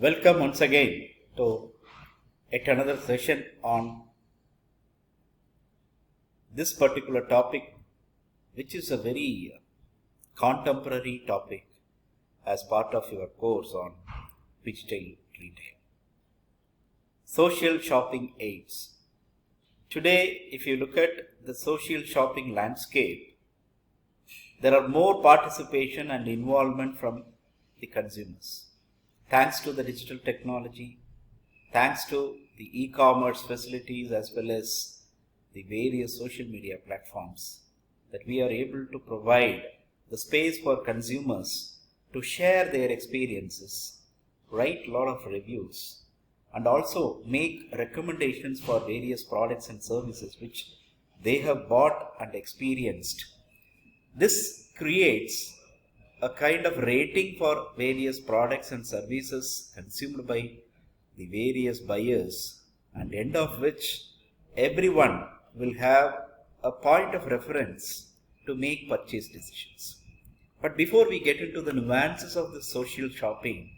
Welcome once again to yet another session on this particular topic, which is a very contemporary topic as part of your course on Phygital retail. Social shopping aids. Today, if you look at the social shopping landscape, there are more participation and involvement from the consumers. Thanks to the digital technology, thanks to the e-commerce facilities as well as the various social media platforms, that we are able to provide the space for consumers to share their experiences, write a lot of reviews, and also make recommendations for various products and services which they have bought and experienced. This creates a kind of rating for various products and services consumed by the various buyers, and end of which everyone will have a point of reference to make purchase decisions. But before we get into the nuances of the social shopping,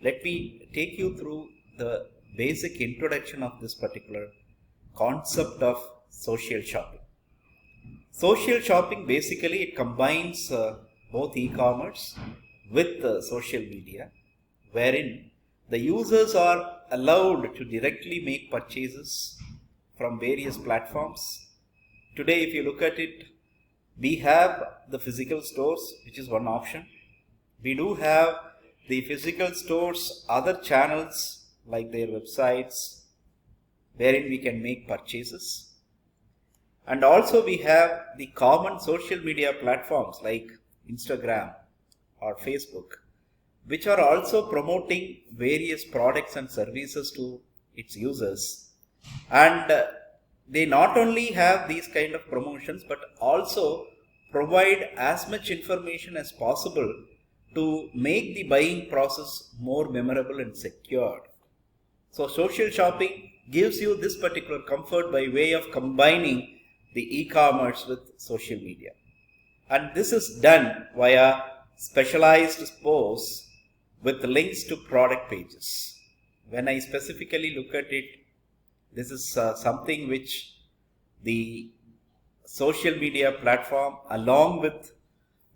let me take you through the basic introduction of this particular concept of social shopping. Social shopping, basically it combines both e-commerce with social media, wherein the users are allowed to directly make purchases from various platforms. Today, if you look at it, we have the physical stores, which is one option. We do have the physical stores, other channels like their websites, wherein we can make purchases. And also we have the common social media platforms like Instagram or Facebook, which are also promoting various products and services to its users. And they not only have these kind of promotions, but also provide as much information as possible to make the buying process more memorable and secured. So social shopping gives you this particular comfort by way of combining the e-commerce with social media. And this is done via specialized posts with links to product pages. When I specifically look at it, this is something which the social media platform, along with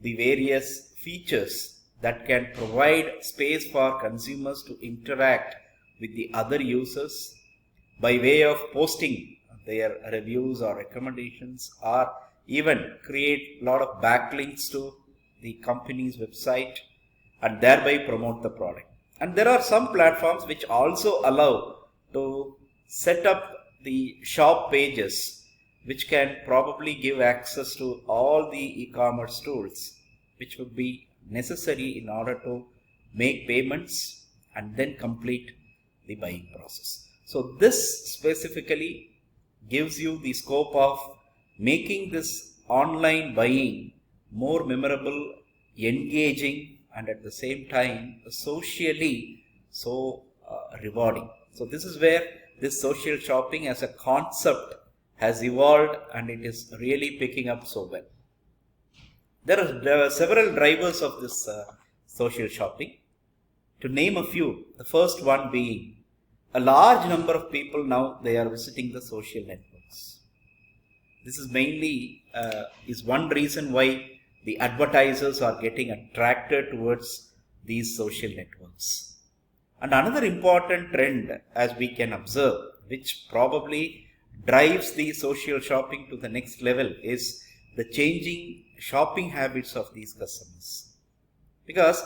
the various features that can provide space for consumers to interact with the other users by way of posting their reviews or recommendations, or even create a lot of backlinks to the company's website and thereby promote the product. And there are some platforms which also allow to set up the shop pages, which can probably give access to all the e-commerce tools which would be necessary in order to make payments and then complete the buying process. So this specifically gives you the scope of making this online buying more memorable, engaging, and at the same time socially so rewarding. So this is where this social shopping as a concept has evolved, and it is really picking up so well. There are several drivers of this social shopping. To name a few, the first one being a large number of people now, they are visiting the social networks. This is mainly is one reason why the advertisers are getting attracted towards these social networks. And another important trend, as we can observe, which probably drives the social shopping to the next level, is the changing shopping habits of these customers. Because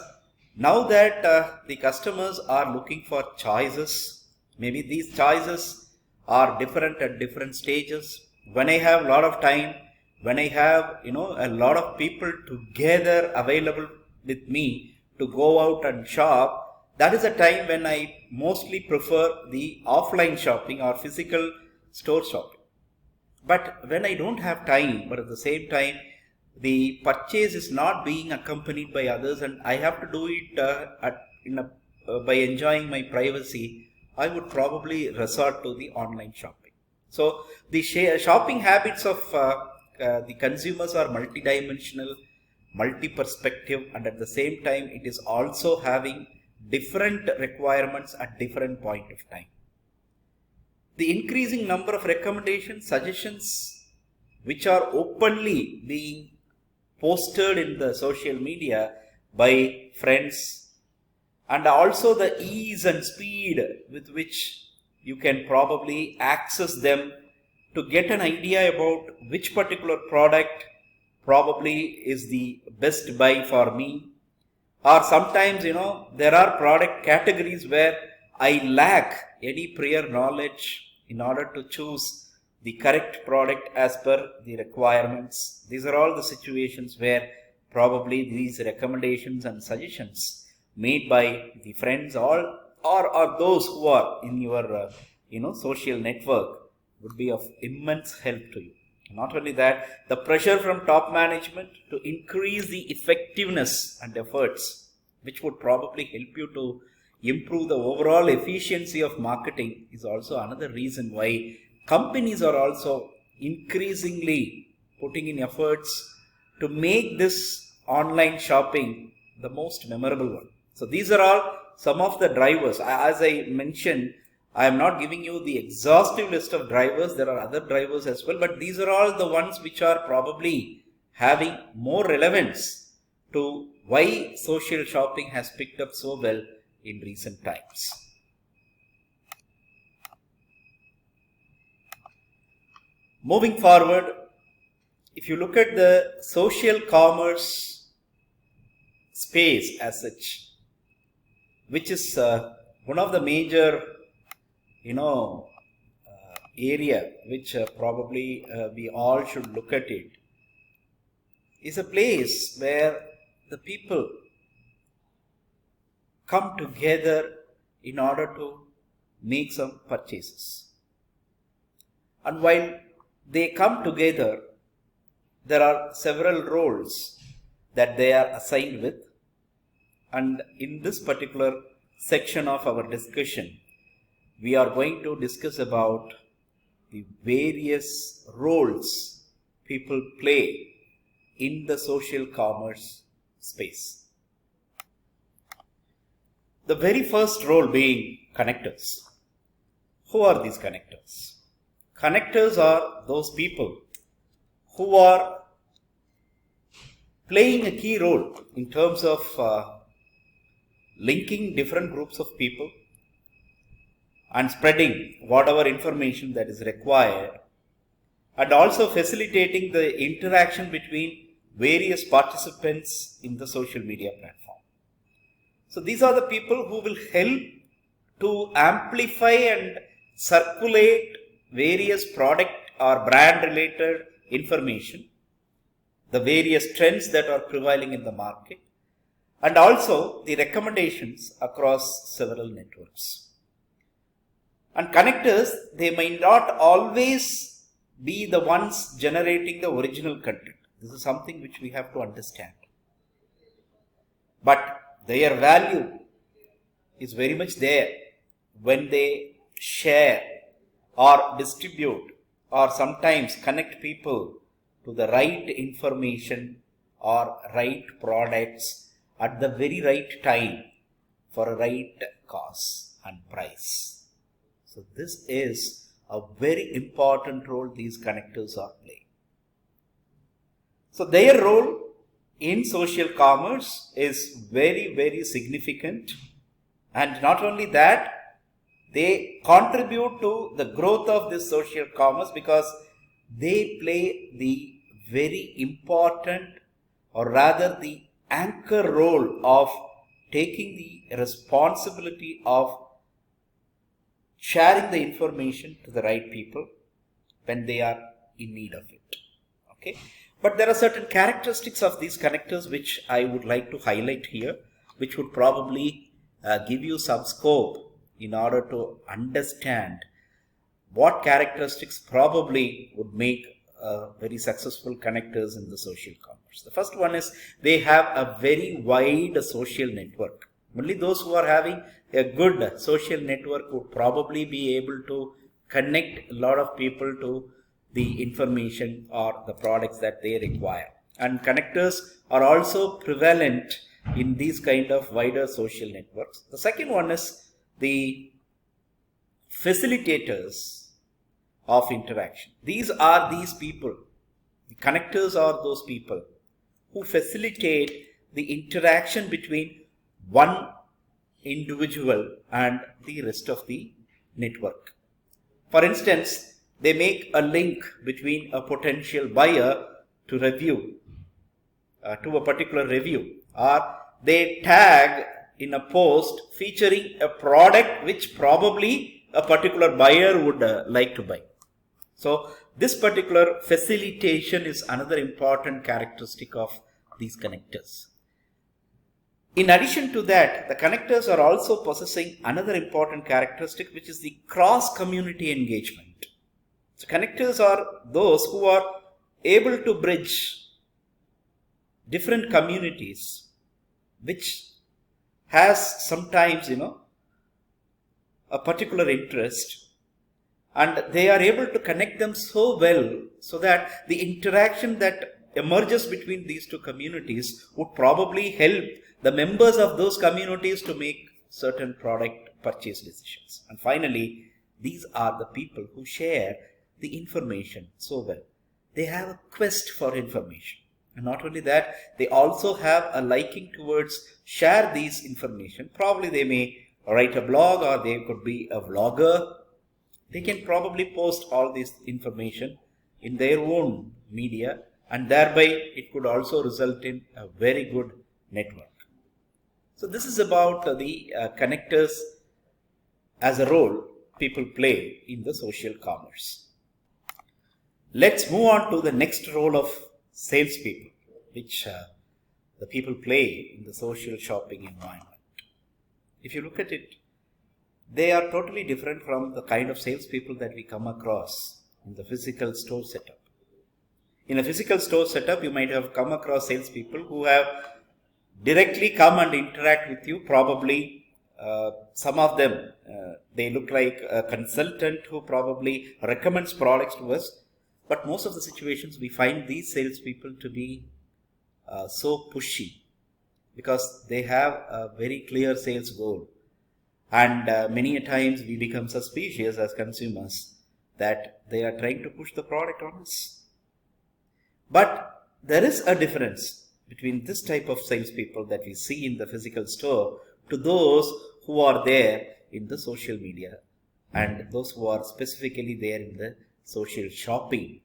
now that the customers are looking for choices, maybe these choices are different at different stages. When I have a lot of time, when I have a lot of people together available with me to go out and shop, that is a time when I mostly prefer the offline shopping or physical store shopping. But when I don't have time, but at the same time the purchase is not being accompanied by others and I have to do it by enjoying my privacy, I would probably resort to the online shopping. So the shopping habits of the consumers are multidimensional, multi-perspective, and at the same time it is also having different requirements at different point of time. The increasing number of recommendations, suggestions, which are openly being posted in the social media by friends, and also the ease and speed with which you can probably access them to get an idea about which particular product probably is the best buy for me. Or sometimes, there are product categories where I lack any prior knowledge in order to choose the correct product as per the requirements. These are all the situations where probably these recommendations and suggestions made by the friends or those who are in your social network would be of immense help to you. Not only that, the pressure from top management to increase the effectiveness and efforts, which would probably help you to improve the overall efficiency of marketing, is also another reason why companies are also increasingly putting in efforts to make this online shopping the most memorable one. So these are all some of the drivers. As I mentioned, I am not giving you the exhaustive list of drivers. There are other drivers as well, but these are all the ones which are probably having more relevance to why social shopping has picked up so well in recent times. Moving forward, if you look at the social commerce space as such, which is one of the major area which probably we all should look at it, is a place where the people come together in order to make some purchases. And while they come together, there are several roles that they are assigned with. And in this particular section of our discussion, we are going to discuss about the various roles people play in the social commerce space. The very first role being connectors. Who are these connectors? Connectors are those people who are playing a key role in terms of linking different groups of people and spreading whatever information that is required, and also facilitating the interaction between various participants in the social media platform. So these are the people who will help to amplify and circulate various product or brand related information, the various trends that are prevailing in the market, and also the recommendations across several networks. And connectors, they may not always be the ones generating the original content. This is something which we have to understand. But their value is very much there when they share or distribute or sometimes connect people to the right information or right products at the very right time for a right cost and price. So this is a very important role these connectors are playing. So their role in social commerce is very, very significant. And not only that, they contribute to the growth of this social commerce because they play the very important, or rather the anchor role of taking the responsibility of sharing the information to the right people when they are in need of it. Okay, but there are certain characteristics of these connectors which I would like to highlight here, which would probably give you some scope in order to understand what characteristics probably would make very successful connectors in the social commerce. The first one is they have a very wide social network. Only those who are having a good social network would probably be able to connect a lot of people to the information or the products that they require. And connectors are also prevalent in these kind of wider social networks. The second one is the facilitators of interaction. These are these people. The connectors are those people who facilitate the interaction between one individual and the rest of the network. For instance, they make a link between a potential buyer to review, to a particular review, or they tag in a post featuring a product which probably a particular buyer would like to buy. So this particular facilitation is another important characteristic of these connectors. In addition to that, the connectors are also possessing another important characteristic, which is the cross-community engagement. So connectors are those who are able to bridge different communities, which has sometimes, a particular interest, and they are able to connect them so well so that the interaction that emerges between these two communities would probably help the members of those communities to make certain product purchase decisions. And finally, these are the people who share the information so well. They have a quest for information. And not only that, they also have a liking towards share these information. Probably they may write a blog, or they could be a vlogger. They can probably post all this information in their own media, and thereby it could also result in a very good network. So this is about the connectors as a role people play in the social commerce. Let's move on to the next role of salespeople, which the people play in the social shopping environment. If you look at it, they are totally different from the kind of salespeople that we come across in the physical store setup. In a physical store setup, you might have come across salespeople who have directly come and interact with you. Probably some of them, they look like a consultant who probably recommends products to us. But most of the situations, we find these salespeople to be so pushy, because they have a very clear sales goal. And many a times we become suspicious as consumers that they are trying to push the product on us. But there is a difference between this type of salespeople that we see in the physical store to those who are there in the social media, and those who are specifically there in the social shopping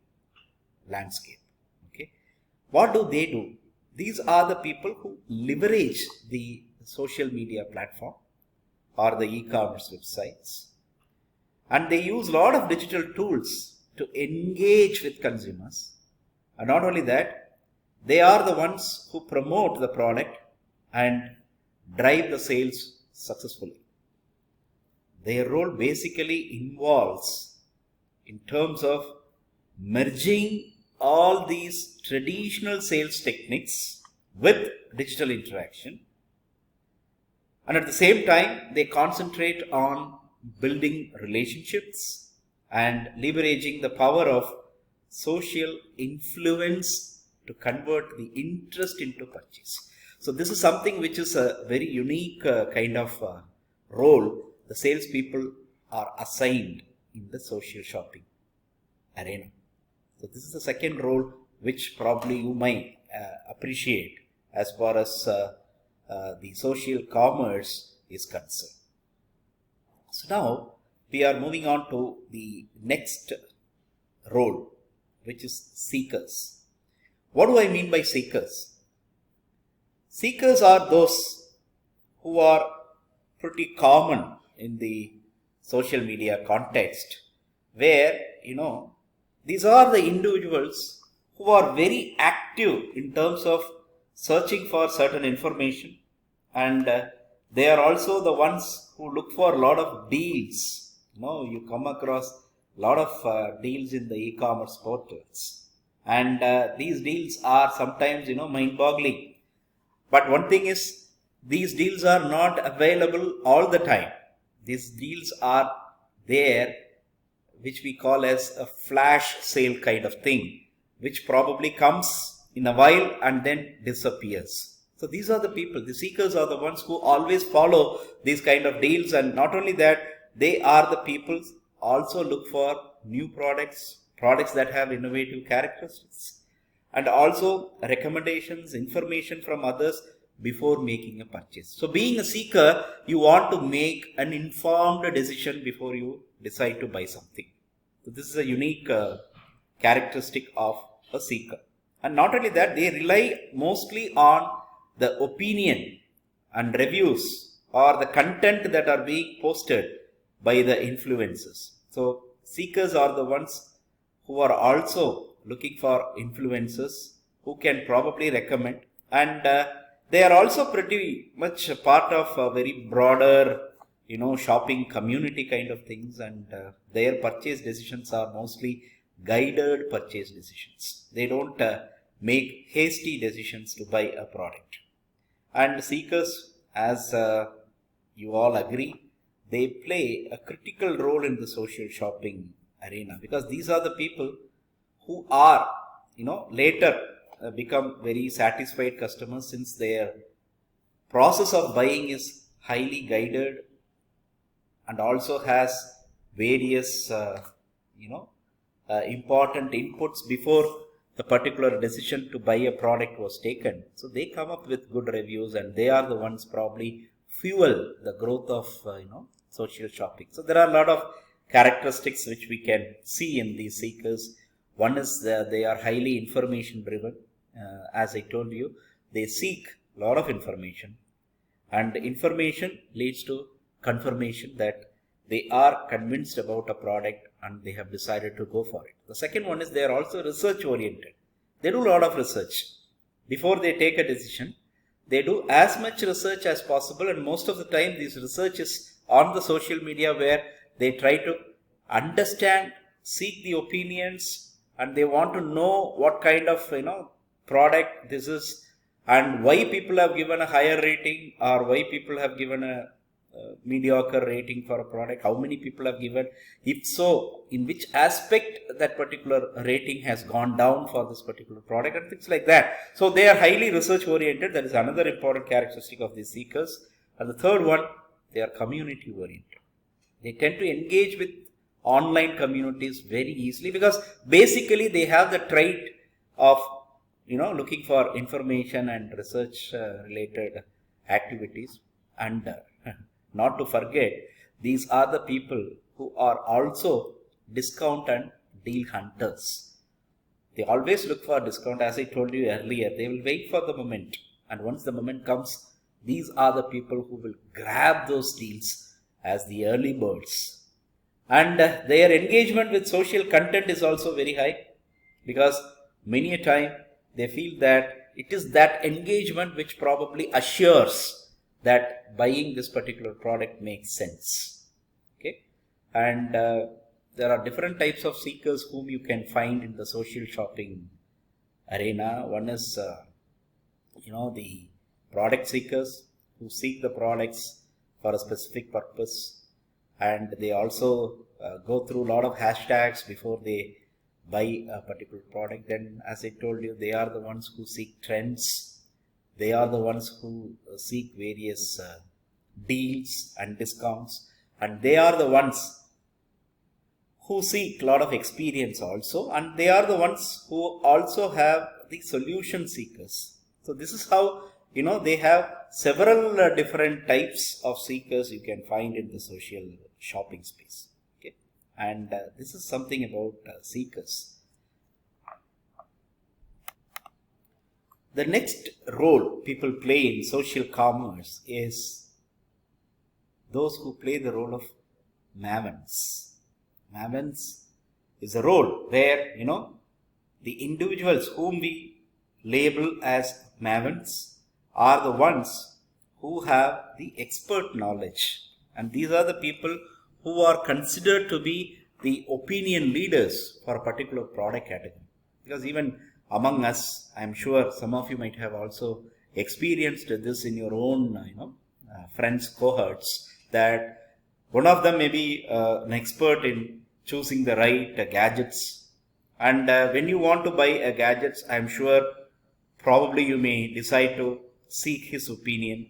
landscape. Okay, what do they do? These are the people who leverage the social media platform or the e-commerce websites, and they use a lot of digital tools to engage with consumers. And not only that, they are the ones who promote the product and drive the sales successfully. Their role basically involves in terms of merging all these traditional sales techniques with digital interaction, and at the same time they concentrate on building relationships and leveraging the power of social influence to convert the interest into purchase. So this is something which is a very unique kind of role the salespeople are assigned in the social shopping arena. So this is the second role which probably you might appreciate as far as the social commerce is concerned. So now we are moving on to the next role, which is seekers. What do I mean by seekers? Seekers are those who are pretty common in the social media context, where, these are the individuals who are very active in terms of searching for certain information, and they are also the ones who look for a lot of deals. You come across a lot of deals in the e-commerce portals, and these deals are sometimes mind-boggling. But one thing is, these deals are not available all the time. These deals are there, which we call as a flash sale kind of thing, which probably comes in a while and then disappears. So these are the people, the seekers are the ones who always follow these kind of deals, and not only that, they are the people also look for new products, products that have innovative characteristics, and also recommendations, information from others before making a purchase. So being a seeker, you want to make an informed decision before you decide to buy something. So this is a unique characteristic of a seeker. And not only that, they rely mostly on the opinion and reviews or the content that are being posted by the influencers. So seekers are the ones who are also looking for influencers who can probably recommend, and they are also pretty much a part of a very broader shopping community kind of things, and their purchase decisions are mostly guided purchase decisions. They don't make hasty decisions to buy a product. And seekers, as you all agree, they play a critical role in the social shopping arena, because these are the people who are later become very satisfied customers, since their process of buying is highly guided and also has various important inputs before the particular decision to buy a product was taken. So they come up with good reviews, and they are the ones probably fuel the growth of social shopping. So there are a lot of characteristics which we can see in these seekers. One is they are highly information driven. As I told you, they seek a lot of information, and information leads to confirmation that they are convinced about a product and they have decided to go for it. The second one is they are also research oriented. They do a lot of research before they take a decision. They do as much research as possible, and most of the time this research is on the social media, where they try to understand, seek the opinions, and they want to know what kind of product this is, and why people have given a higher rating or why people have given a mediocre rating for a product, how many people have given, if so, in which aspect that particular rating has gone down for this particular product, and things like that. So they are highly research oriented. That is another important characteristic of these seekers. And the third one, they are community oriented. They tend to engage with online communities very easily, because basically they have the trait of looking for information and research related activities. And not to forget, these are the people who are also discount and deal hunters. They always look for discount. As I told you earlier, they will wait for the moment, and once the moment comes, these are the people who will grab those deals as the early birds. And their engagement with social content is also very high, because many a time they feel that it is that engagement which probably assures that buying this particular product makes sense. Okay, and there are different types of seekers whom you can find in the social shopping arena. One is the product seekers, who seek the products for a specific purpose, and they also go through a lot of hashtags before they buy a particular product. Then, as I told you, they are the ones who seek trends. They are the ones who seek various deals and discounts, and they are the ones who seek a lot of experience also, and they are the ones who also have the solution seekers. So this is how they have several different types of seekers you can find in the social shopping space. Okay, and this is something about seekers. The next role people play in social commerce is those who play the role of mavens. Mavens is a role where, the individuals whom we label as mavens are the ones who have the expert knowledge. And these are the people who are considered to be the opinion leaders for a particular product category. Because even among us, I'm sure some of you might have also experienced this in your own, friends cohorts, that one of them may be an expert in choosing the right gadgets. And when you want to buy a gadgets, I'm sure probably you may decide to seek his opinion,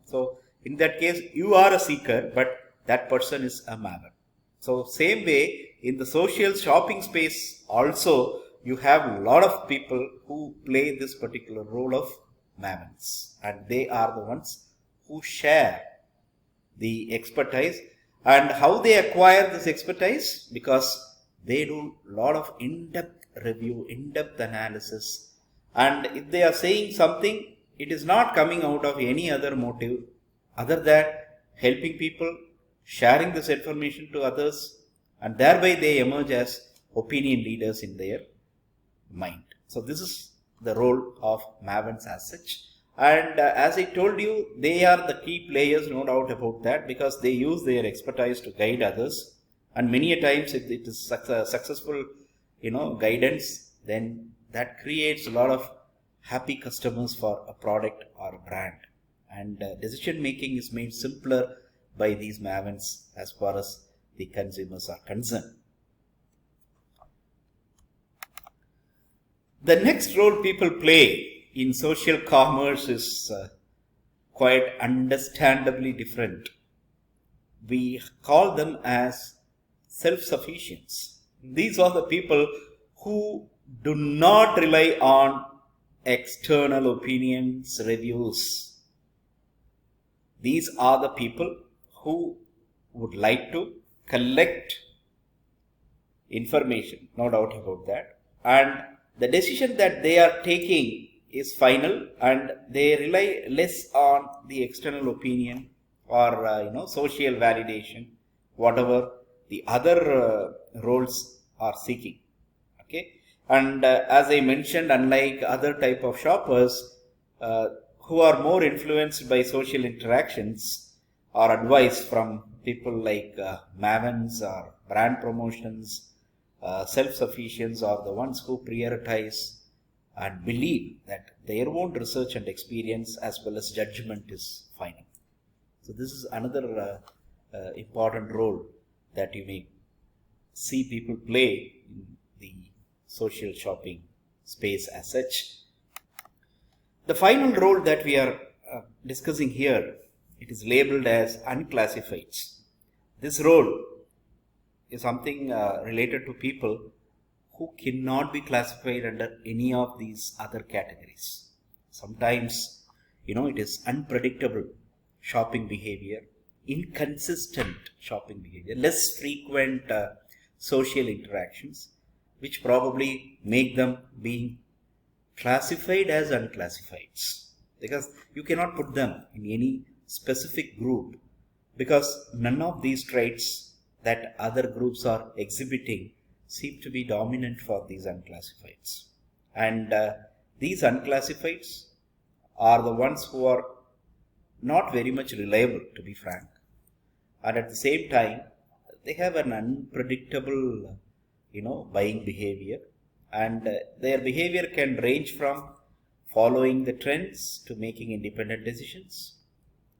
So in that case, you are a seeker, but that person is a maven. So same way, in the social shopping space also, you have a lot of people who play this particular role of mavens, and they are the ones who share the expertise. And how they acquire this expertise? Because they do a lot of in-depth review, in-depth analysis, and if they are saying something, it is not coming out of any other motive other than helping people, sharing this information to others, and thereby they emerge as opinion leaders in their mind. So this is the role of mavens as such. And as I told you, they are the key players, no doubt about that, because they use their expertise to guide others. And many a times, if it is successful, guidance, then that creates a lot of happy customers for a product or a brand. And decision making is made simpler by these mavens as far as the consumers are concerned. The next role people play in social commerce is quite understandably different. We call them as self-sufficients. These are the people who do not rely on external opinions, reviews. These are the people who would like to collect information, no doubt about that. And the decision that they are taking is final, and they rely less on the external opinion or social validation, whatever the other roles are seeking. Okay, and as I mentioned, unlike other type of shoppers who are more influenced by social interactions or advice from people like mavens or brand promotions, self-sufficients are the ones who prioritize and believe that their own research and experience as well as judgment is final. So this is another important role that you may see people play in the social shopping space as such. The final role that we are discussing here, it is labeled as unclassifieds. This role is something related to people who cannot be classified under any of these other categories. Sometimes, it is unpredictable shopping behavior, inconsistent shopping behavior, less frequent social interactions, which probably make them being classified as unclassifieds, because you cannot put them in any specific group, because none of these traits that other groups are exhibiting seem to be dominant for these unclassifieds. And these unclassifieds are the ones who are not very much reliable, to be frank. And at the same time, they have an unpredictable, buying behavior. And their behavior can range from following the trends to making independent decisions.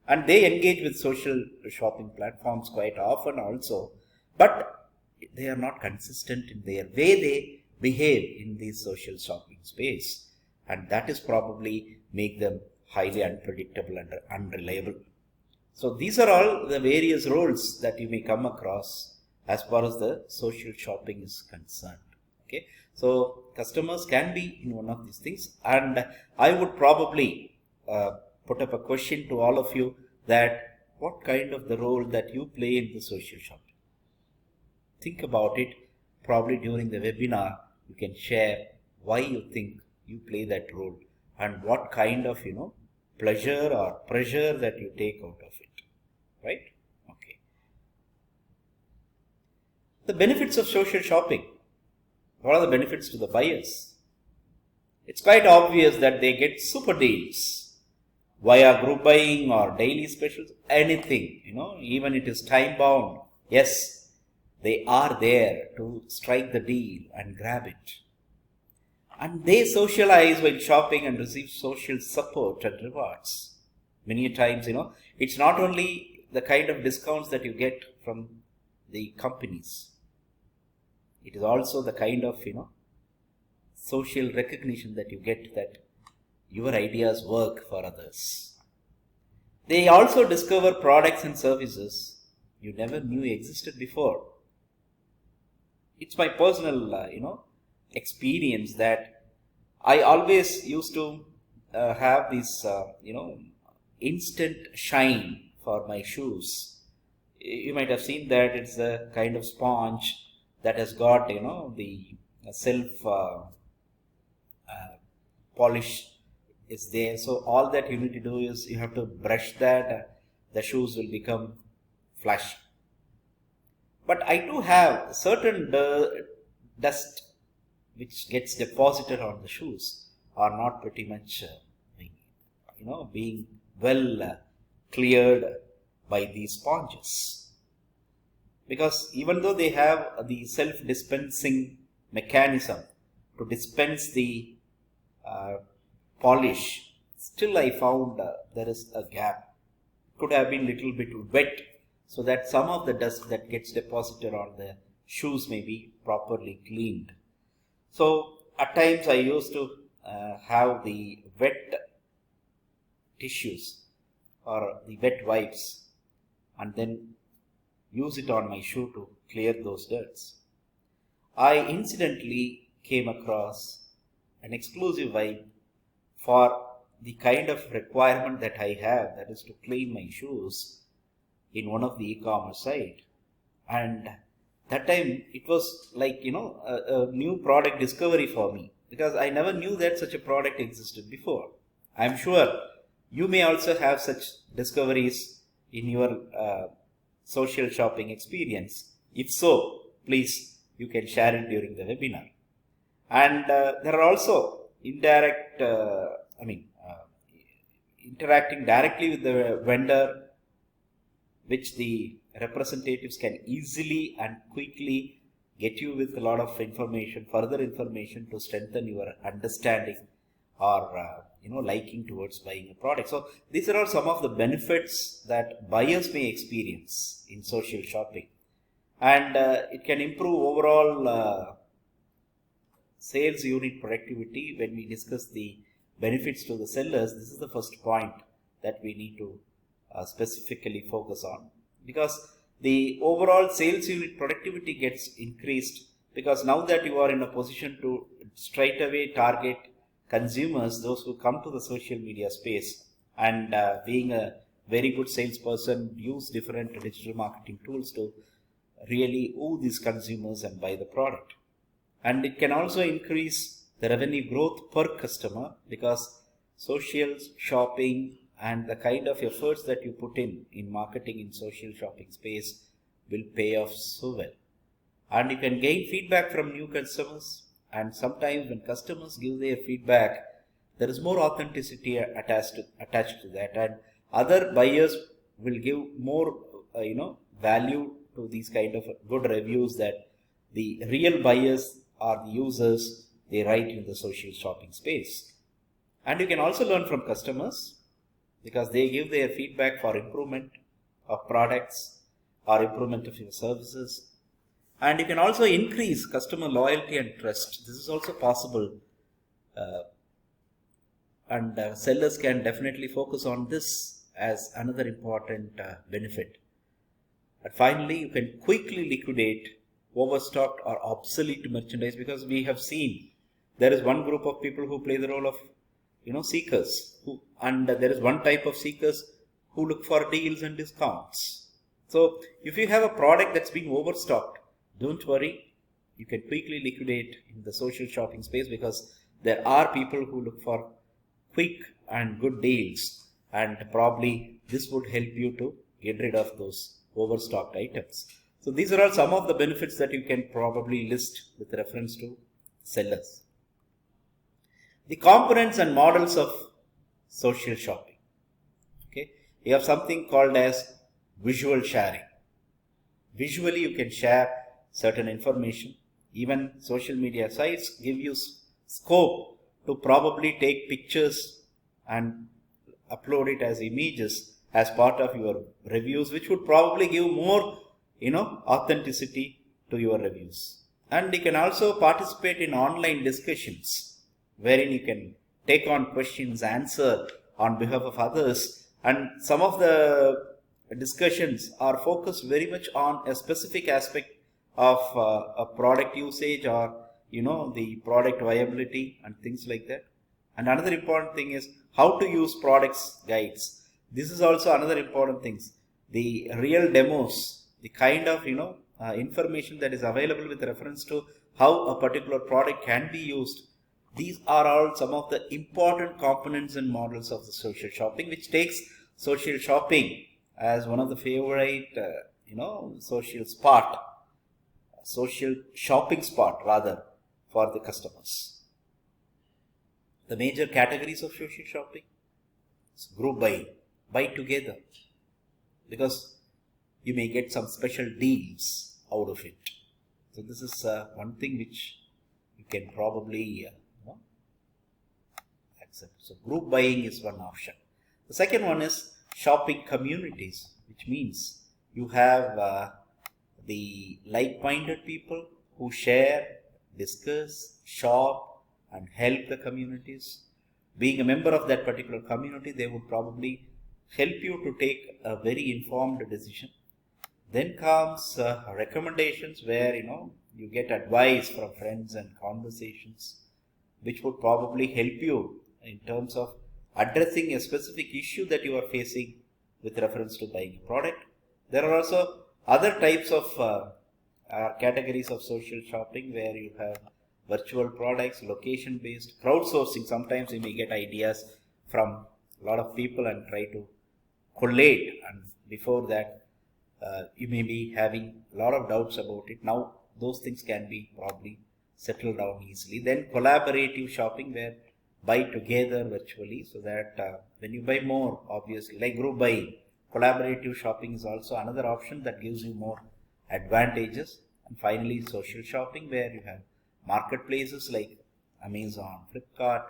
And they engage with social shopping platforms quite often also, but they are not consistent in their way they behave in this social shopping space. And that is probably make them highly unpredictable and unreliable. So these are all the various roles that you may come across as far as the social shopping is concerned. Okay, so customers can be in one of these things, and I would probably put up a question to all of you, that what kind of the role that you play in the social shopping. Think about it. Probably during the webinar, you can share why you think you play that role and what kind of pleasure or pressure that you take out of it, right? Okay. The benefits of social shopping. What are the benefits to the buyers? It's quite obvious that they get super deals via group buying or daily specials, anything, even it is time bound. Yes, they are there to strike the deal and grab it. And they socialize while shopping and receive social support and rewards. Many times, it's not only the kind of discounts that you get from the companies. It is also the kind of, social recognition that you get, that your ideas work for others. They also discover products and services you never knew existed before. It's my personal, experience that I always used to have this, instant shine for my shoes. You might have seen that it's a kind of sponge that has got, the self polish is there. So all that you need to do is you have to brush that, the shoes will become flashy. But I do have certain dust which gets deposited on the shoes are not pretty much, being well cleared by these sponges. Because even though they have the self-dispensing mechanism to dispense the polish, still I found there is a gap. Could have been little bit wet, so that some of the dust that gets deposited on the shoes may be properly cleaned. So at times I used to have the wet tissues or the wet wipes and then use it on my shoe to clear those dirts. I incidentally came across an exclusive wipe for the kind of requirement that I have, that is to clean my shoes, in one of the e-commerce site. And that time it was like, a new product discovery for me, because I never knew that such a product existed before. I'm sure you may also have such discoveries in your social shopping experience. If so, please, you can share it during the webinar. And there are also interacting directly with the vendor, which the representatives can easily and quickly get you with a lot of information, further information to strengthen your understanding or liking towards buying a product. So these are all some of the benefits that buyers may experience in social shopping, and it can improve overall sales unit productivity. When we discuss the benefits to the sellers, this is the first point that we need to specifically focus on, because the overall sales unit productivity gets increased, because now that you are in a position to straight away target consumers, those who come to the social media space, and being a very good salesperson, use different digital marketing tools to really woo these consumers and buy the product. And it can also increase the revenue growth per customer, because social shopping and the kind of efforts that you put in marketing in social shopping space will pay off so well. And you can gain feedback from new customers, and sometimes when customers give their feedback, there is more authenticity attached to that, and other buyers will give more value to these kind of good reviews that the real buyers or the users, they write in the social shopping space. And you can also learn from customers, because they give their feedback for improvement of products or improvement of your services. And you can also increase customer loyalty and trust. This is also possible, and sellers can definitely focus on this as another important benefit. And finally, you can quickly liquidate overstocked or obsolete merchandise, because we have seen there is one group of people who play the role of seekers, and there is one type of seekers who look for deals and discounts. So if you have a product that's being overstocked, don't worry, you can quickly liquidate in the social shopping space, because there are people who look for quick and good deals, and probably this would help you to get rid of those overstocked items. So these are all some of the benefits that you can probably list with reference to sellers. The components and models of social shopping. Okay, you have something called as visual sharing. Visually, you can share certain information. Even social media sites give you scope to probably take pictures and upload it as images as part of your reviews, which would probably give more authenticity to your reviews. And you can also participate in online discussions, wherein you can take on questions, answer on behalf of others. And some of the discussions are focused very much on a specific aspect of a product usage, or the product viability and things like that. And another important thing is how to use products guides. This is also another important thing. The real demos, the kind of information that is available with reference to how a particular product can be used. These are all some of the important components and models of the social shopping, which takes social shopping as one of the favorite social shopping spot rather, for the customers. The major categories of social shopping is group buying, buy together, because you may get some special deals out of it. So this is one thing which you can probably accept. So group buying is one option. The second one is shopping communities, which means you have the like-minded people who share, discuss, shop, and help the communities. Being a member of that particular community, they would probably help you to take a very informed decision. Then comes recommendations, where you get advice from friends and conversations, which would probably help you in terms of addressing a specific issue that you are facing with reference to buying a product. There are also other types of categories of social shopping, where you have virtual products, location-based, crowdsourcing. Sometimes you may get ideas from a lot of people and try to collate, and before that you may be having a lot of doubts about it. Now those things can be probably settled down easily. Then collaborative shopping, where buy together virtually, so that when you buy more, obviously, like group buying, collaborative shopping is also another option that gives you more advantages. And finally, social shopping, where you have marketplaces like Amazon, Flipkart,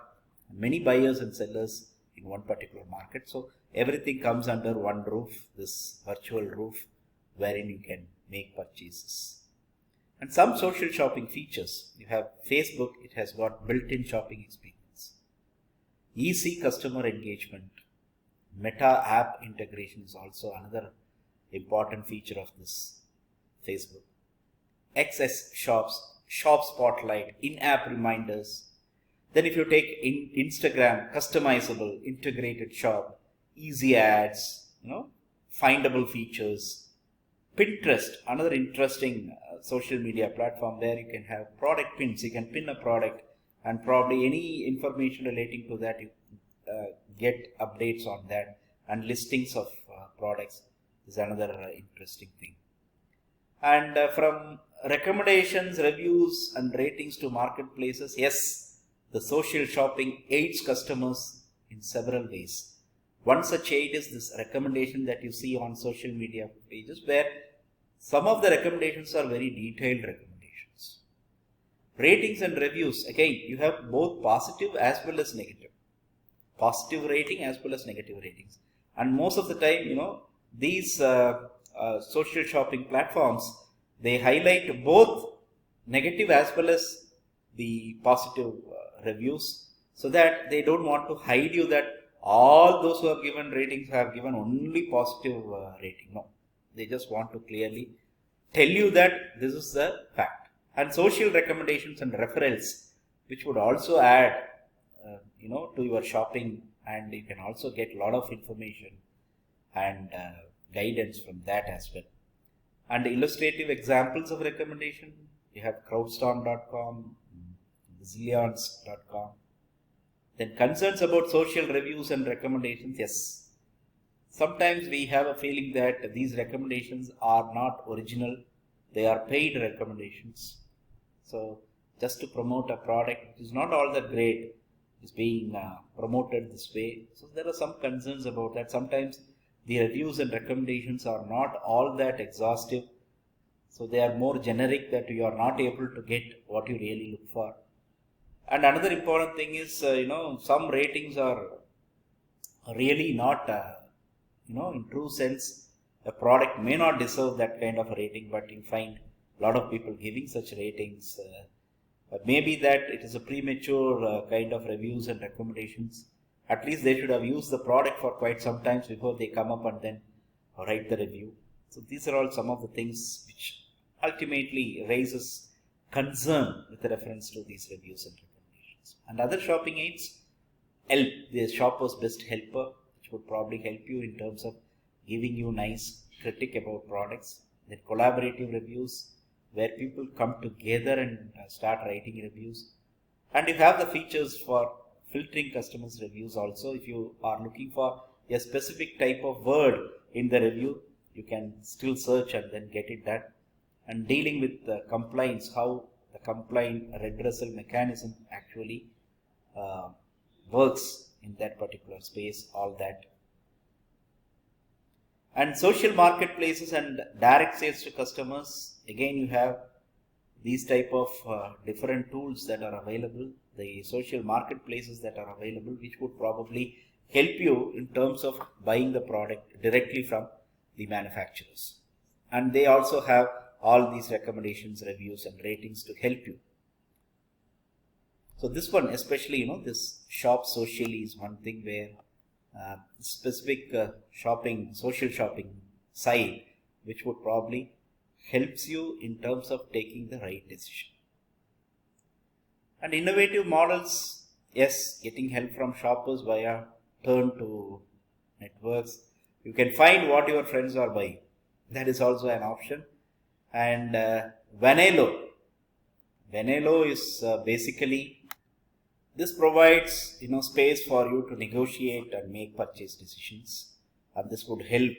many buyers and sellers in one particular market. So everything comes under one roof, this virtual roof, wherein you can make purchases. And some social shopping features. You have Facebook, it has got built-in shopping experience. Easy customer engagement. Meta app integration is also another important feature of this Facebook. XS shops, shop spotlight, in-app reminders. Then if you take Instagram, customizable, integrated shop, easy ads, findable features. Pinterest, another interesting social media platform, where you can have product pins. You can pin a product, and probably any information relating to that, you get updates on that, and listings of products is another interesting thing. And from recommendations, reviews, and ratings to marketplaces, yes, the social shopping aids customers in several ways. One such aid is this recommendation that you see on social media pages, where some of the recommendations are very detailed recommendations. Ratings and reviews, again, you have both positive as well as negative. Positive rating as well as negative ratings. And most of the time, these social shopping platforms, they highlight both negative as well as the positive reviews, so that they don't want to hide you that all those who have given ratings have given only positive rating. No, they just want to clearly tell you that this is the fact. And social recommendations and referrals, which would also add to your shopping, and you can also get a lot of information and guidance from that as well. And illustrative examples of recommendation, you have crowdstorm.com, zillions.com. Then concerns about social reviews and recommendations, yes. Sometimes we have a feeling that these recommendations are not original, they are paid recommendations. So just to promote a product which is not all that great is being promoted this way. So there are some concerns about that. Sometimes the reviews and recommendations are not all that exhaustive. So they are more generic, that you are not able to get what you really look for. And another important thing is, some ratings are really not, in true sense, a product may not deserve that kind of a rating, but you find a lot of people giving such ratings Maybe that it is a premature kind of reviews and recommendations. At least they should have used the product for quite some time before they come up and then write the review. So these are all some of the things which ultimately raises concern with reference to these reviews and recommendations. And other shopping aids help the shopper's best helper, which would probably help you in terms of giving you nice critique about products. Then collaborative reviews, where people come together and start writing reviews. And you have the features for filtering customers' reviews also. If you are looking for a specific type of word in the review, you can still search and then get it done. And dealing with the complaints, how the complaint redressal mechanism actually works in that particular space, all that. And social marketplaces and direct sales to customers, again you have these type of different tools that are available, the social marketplaces that are available, which would probably help you in terms of buying the product directly from the manufacturers. And they also have all these recommendations, reviews and ratings to help you. So this one especially, this shop socially is one thing where specific social shopping site, which would probably helps you in terms of taking the right decision. And innovative models, yes, getting help from shoppers via turn to networks. You can find what your friends are buying. That is also an option. And Vanello is basically, this provides space for you to negotiate and make purchase decisions, and this would help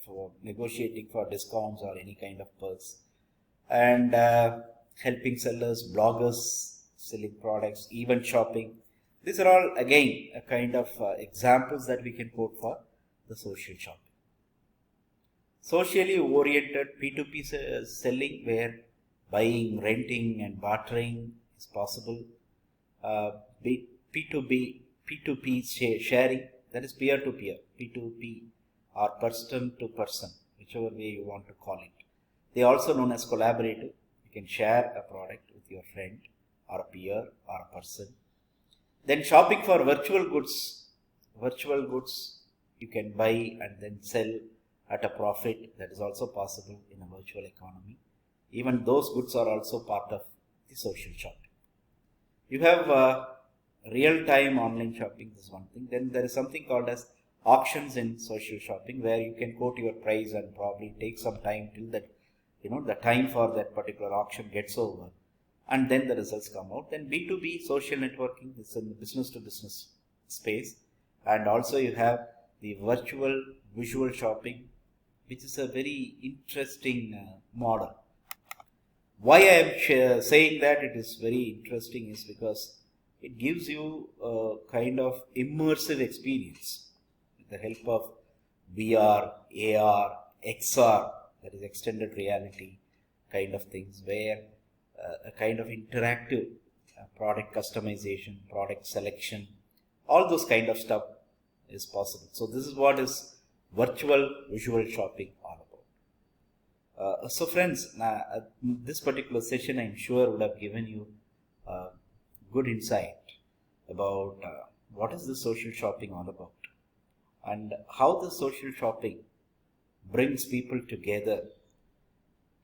for negotiating for discounts or any kind of perks, and helping sellers, bloggers selling products, event shopping. These are all again a kind of examples that we can quote for the social shopping. Socially oriented P2P selling, where buying, renting and bartering is possible. P2P sharing, that is peer-to-peer, P2P or person to person, whichever way you want to call it. They are also known as collaborative. You can share a product with your friend or a peer or a person. Then shopping for virtual goods. Virtual goods you can buy and then sell at a profit. That is also possible in a virtual economy. Even those goods are also part of the social shopping. You have real-time online shopping, this is one thing. Then there is something called as auctions in social shopping, where you can quote your price and probably take some time till that, the time for that particular auction gets over, and then the results come out. Then B2B social networking is in the business to business space, and also you have the virtual visual shopping, which is a very interesting model. Why I am saying that it is very interesting is because it gives you a kind of immersive experience with the help of VR, AR, XR, that is extended reality kind of things, where a kind of interactive product customization, product selection, all those kind of stuff is possible. So this is what is virtual visual shopping all about. So friends, this particular session I'm sure would have given you good insight about what is the social shopping all about, and how the social shopping brings people together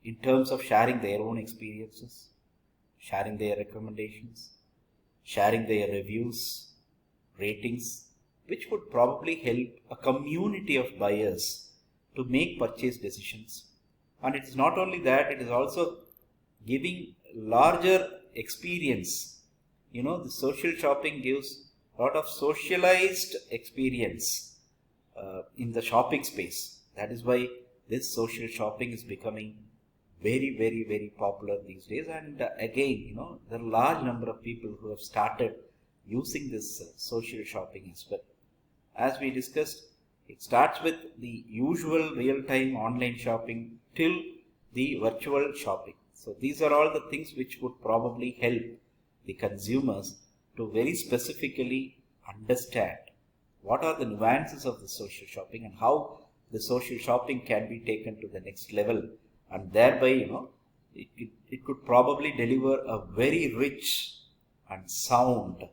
in terms of sharing their own experiences, sharing their recommendations, sharing their reviews, ratings, which would probably help a community of buyers to make purchase decisions. And it is not only that, it is also giving larger experience. The social shopping gives a lot of socialized experience in the shopping space. That is why this social shopping is becoming very, very, very popular these days. And again, there are a large number of people who have started using this social shopping as well. As we discussed, it starts with the usual real-time online shopping till the virtual shopping. So these are all the things which would probably help the consumers to very specifically understand what are the nuances of the social shopping and how the social shopping can be taken to the next level, and thereby it could probably deliver a very rich and sound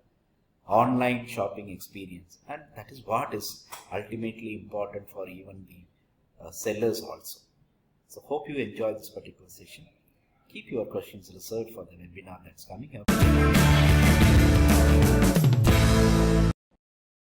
online shopping experience, and that is what is ultimately important for even the sellers also. So hope you enjoy this particular session. Keep your questions reserved for the webinar that's coming up.